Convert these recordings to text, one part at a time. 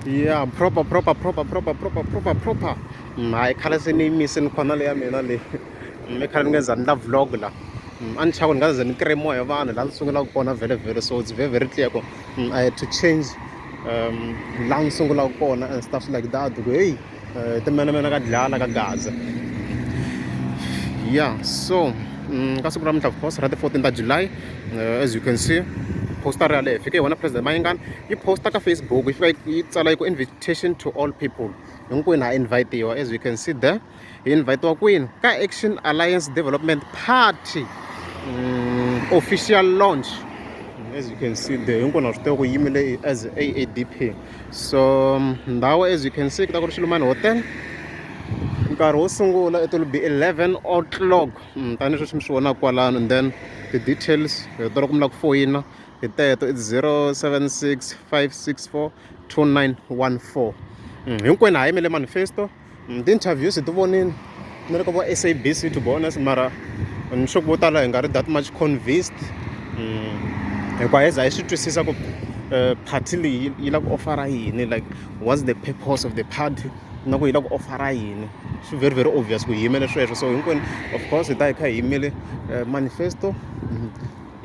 Yeah, proper. My khale ni missing khona le ya mina le. Me khale ngenza nda vlog la. Ani chako ngaze ni kremo ya vanhu la sungula ku kona very so it's very clear ko I had to change la sungula ku kona and stuff like that. Hey, te mena ka dlala ka gaza. Yeah, so kasi kuram of course the 14th of July, as you can see poster rale fike wona president Mayengani you poster ka Facebook if like it's like invitation to all people hinkwenu ha invite you as you can see there hi invite wa kwini ka Action Alliance Development Party official launch as you can see there hinkwenu swi tiva ku yimile as AADP so ndhawu as you can see ku ta ku ri Xilumani Hotel nkarhi wo sungula it will be 11 o'clock tanihi sweswi mi swi vonaka kwalano and then the details to loko mi lava ku foyina hi teto it's 076 564 2914 hinkwenu ha yimele manifesto ti-interviews hi ti vonini ni ri ka vo SABC to be honest mara ni sure ku vo tala hi nga ri that much convinced hikuva heza hi swi twisisa ku party leyi yi lava ku ofara yini like what's the purpose of the party na ku yi lava ku ofara yini swi very obvious ku hi yimele sweswo so hinkwenu of course hi ta hi kha hi yimele manifesto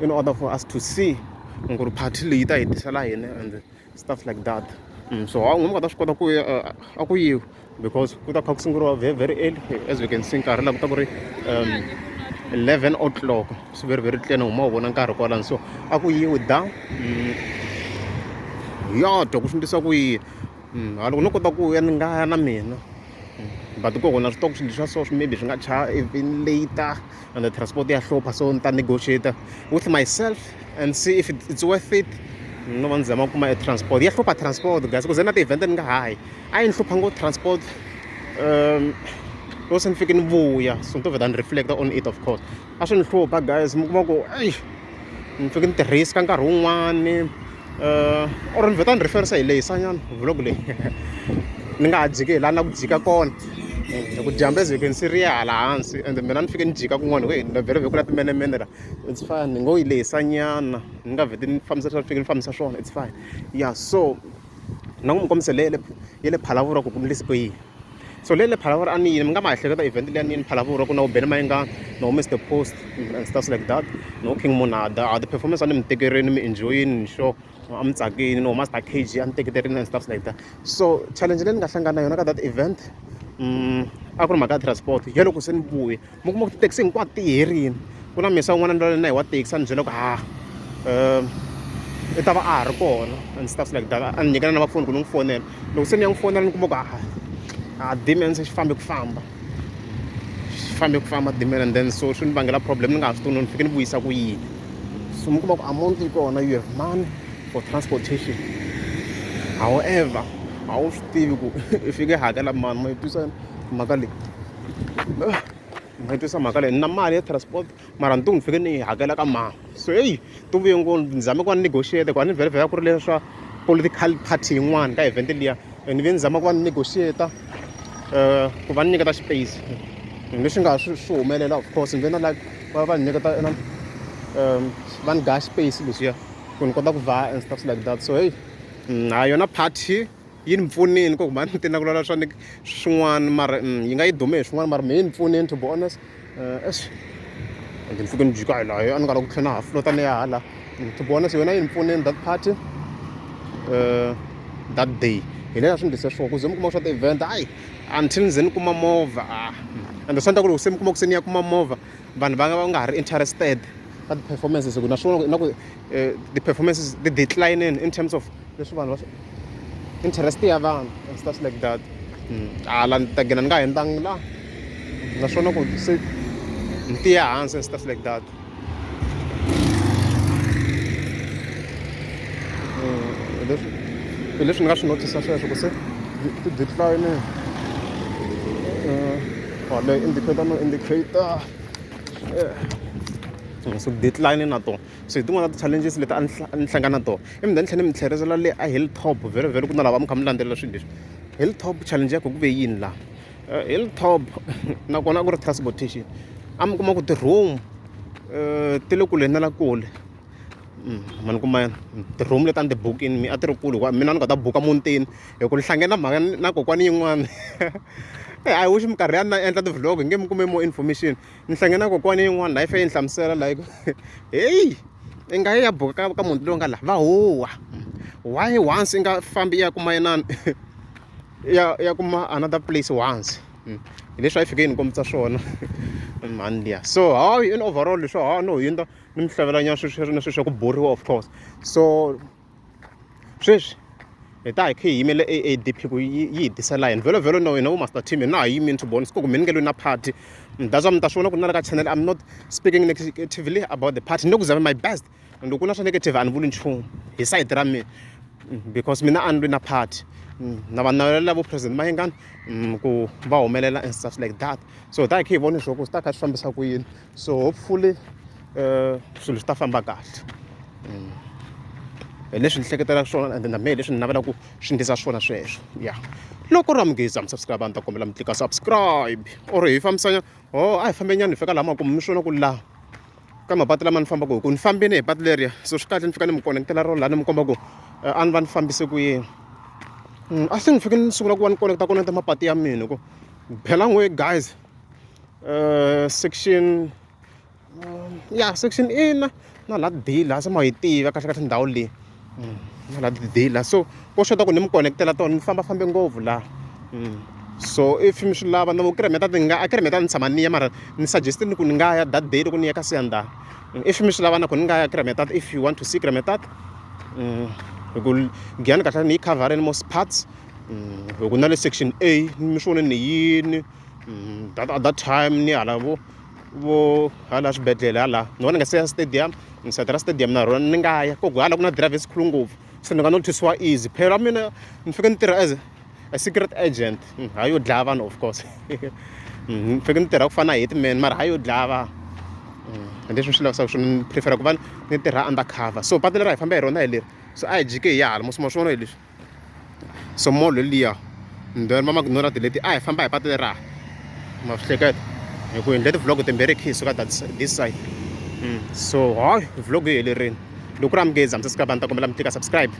in order for us to see ku ri party leyi ta hi tisela yini and stuff like that so a nga ta swi kota ku ya a ku yiwa because ku ta kha ku sunguriwa very early as we can see nkarhi laha ku ta ku ri 11 o'clock swi very clear na huma wu vona nkarhi kwalani so a ku yiwi down ya twa ku swi endlisa ku yini loko no kota ku ya ni nga ya na mina but ko na swi tiva ku swilo leswiya so maybe swi nga cha even later and the transport ya hlupha so ni ta negotiate with myself and see if it's worth it no va ni zama ku kuma e transport ya hlupha transport guys ku ze na ti-event ni nga hayi a yi ni hlupha ngo transport loko se ni fike ni vuya so ni to vheta ni reflecta on it of course a swi ni hlupha guys mi kuma ku eyi ni fike ni tirhisa ka nkarhi wun'wani or ni vheta ni referisa hi leyisanyana vlog leyi ni nga ha jiki hi laha na ku jika kona ku dyambu as you can see ri ya hala hansi and mina ni fike ni jika kun'wana ku ni vhele ku na timenemene la it's fine ni ngo yi leyisanyana ni nga vheti ni fambisa swa fike ni fambisa swona it's fine yeah so na ku mi kombisa le le phalavura ku ku ndlisi ku yini so le phalavura a ni yini mi nga ma ehleketa event leyi a ni yini phalavura ku na ubeni Mayengani no Mr Post and stuff like that no King Monada the performance a ni mi tekerini mi enjoyini ni sure a mi tsakini no Master KG a ni teketerini and stuff like that so challenge leyi ni nga hlangana na yona ka that event a ku ri mhaka ya transport ya loko se ni vuye mi kuma ku tithekisi hinkwato ti herini ku na misa wun'wana loyi na hi wa thekisi a ni byela ku i ta va a ha ri kona and stuff like that a ni nyikana na vapfuni ku ni n'wi fonela loko se ni ya n'wi fonela ni kuma ku demand se xi fambe ku famba demand and then so swi ni vangela problem ni nga ha swi tivi no ni fike ni vuyisa ku yini so mi kuma ku amount yi kona you have money for transportation however a wu swi tivi ku i fike hakela mani ma yi twisa mhaka leyi ni na mali ya transport mara ni tiku ni fike ni yi hakela ka mani so heyi ti vuye ngo ni zame ku va ni negotiate ku va ni vhela ku ri leswa political party yin'wana ka event liya ni ve ni zama ku va ni negotiate ku va ni nyiketa space leswi nga swi humelela of course ni ve na like va ni nyiketa va ni gaya space leswiya ku ni kota ku vaya and stuff like that so heyi na yona party yi ni pfunini ku va ni tina ku lala swin'wana mara yi nga yi dume hi swin'wana mara me yi ni pfunini to be honest ni fike ni jika hi laha a ni nga lava ku tlhela na ha flota ni ya hala to be honest yona yi ni pfunini that party that day hi lela swi ndlise swona ku ze mi kuma swa ti-event hayi until ni ze ni kuma movha and swi endla ku loko se mi kuma ku se ni ya kuma movha vanhu va nga ha ri interested ka ti-performances ku naswona na ku ti-performances ti-declining in terms of leswi vanhu va interest ya vanhu and stuff like that hala ni ta gina ni nga hendangi la naswona ku se ni tiya hansi and stuff like that hi leswi ni nga swi notisa sweswo ku se ti-decline le indicator so decline na tona so hi tin'wana ta ti-challenges leti a ni hlangana na tona ivi then ni tlhela ni mi tlherisela le a hilltop very ku na lava mi kha mi landzelela swilo leswi hilltop challenge ya ku ve yini laha hilltop nakona a ku ri transportation a mi kuma ku ti-room ti le kule na la kule man kuma ti-room leti a ni ti bukini a ti ri kule mina ni nga ta buka mutini hi ku ni hlangana mhaka na kokwani yin'wana I wish minkarhi ya na endla ti-vlog hi nge mi kume more information ni hlangana kokwani yin'wana laha yi fanele yi ni hlamusela like heyi i nga yi ya buka ka muti lowu nga laha va huwa why once i nga fambi ya kuma inani ya kuma another place once hi leswi a yi fike yi ni kombisa swona mani liya so hayi in overall leswo ha no hindza ni mi hlavelanyana sweswi na sweswi swa ku boriwa of course so sweswi hi ta hi kha hi yimele AADP ku yi hi tisela yini vhelo no hina vo master team na ha yimini to bona sikoku mi ni nge lwi na party that's why mi ta swi vona ku na le ka channel I'm not speaking negatively about the party ni le ku zama my best loko ku na swa negative a ni vuli nchumu hi side ra mina because mina a ni lwi na party na va navelela vo president Mayengani ku va humelela and stuff like that so hi ta hi kha hi vona swo ku swi ta kha swi fambisa ku yini so hopefully swilo swi ta famba kahle hi leswi ni hleketelaka swona and na mehe leswi ni navelaka ku swi ndlisa swona sweswo ya loko ra mugezi mi subscribe a ni ta kombela mi tlika subscribe or hi fambisanya a hi fambe nyana hi fika laha makumu mi swona ku laha ka mapatu lama ni fambaka hi ku ni fambile hi patu leriya so swi kahle ni fika ni mi connectela ro laha ni mi komba ku a ni va ni fambise ku yini I think ni fike ni sungula ku va ni connecta mapatu ya mina ku phela n'we guys section section ina na laha dila se ma hi tiva kahle kahle ndhawu leyi na laha dila so ko xota ku ni mi connectela tona ni fambafambe ngopfu laha so if mi swi lava na kiremeta a kiremeta ni tshama ni ya mara ni suggested ku ni nga ya that day loko ni ya ka siyandha if mi swi lava na ku ni nga ya kiremeta if you want to see kiremeta hi ku giyani kahle ni yi cover most parts hi ku na le section A mi swi vona ni yini at that time ni hala vo hala swibedhlele hala ni vona nga se ya stadium ni satira stadium na rona ni nga ya koku hala ku na drive esikhulu ngopfu se ni nga no thwisiwa easy phela mina ni fike ni tirha as a secret agent hayi yo dlaya vanhu of course ni fike ni tirha ku fana na hitman mara hayi yo dlaya vanhu leswi swi lavisaka swo ni prefera ku va ni tirha undercover so patu leri a hi famba hi rona hi leri so a hi jike hi ya hala mosima swona hi leswi so molo liya ndwela mamagnora leti a hi famba hi patu leriya ma swi hleketa hi ku hi ndle ti-vlog timbirhi khi hi suka this side so hayi vlog yi helerile loko ra mugezi a mi subscribe a ni ta kombela mi tlika subscribe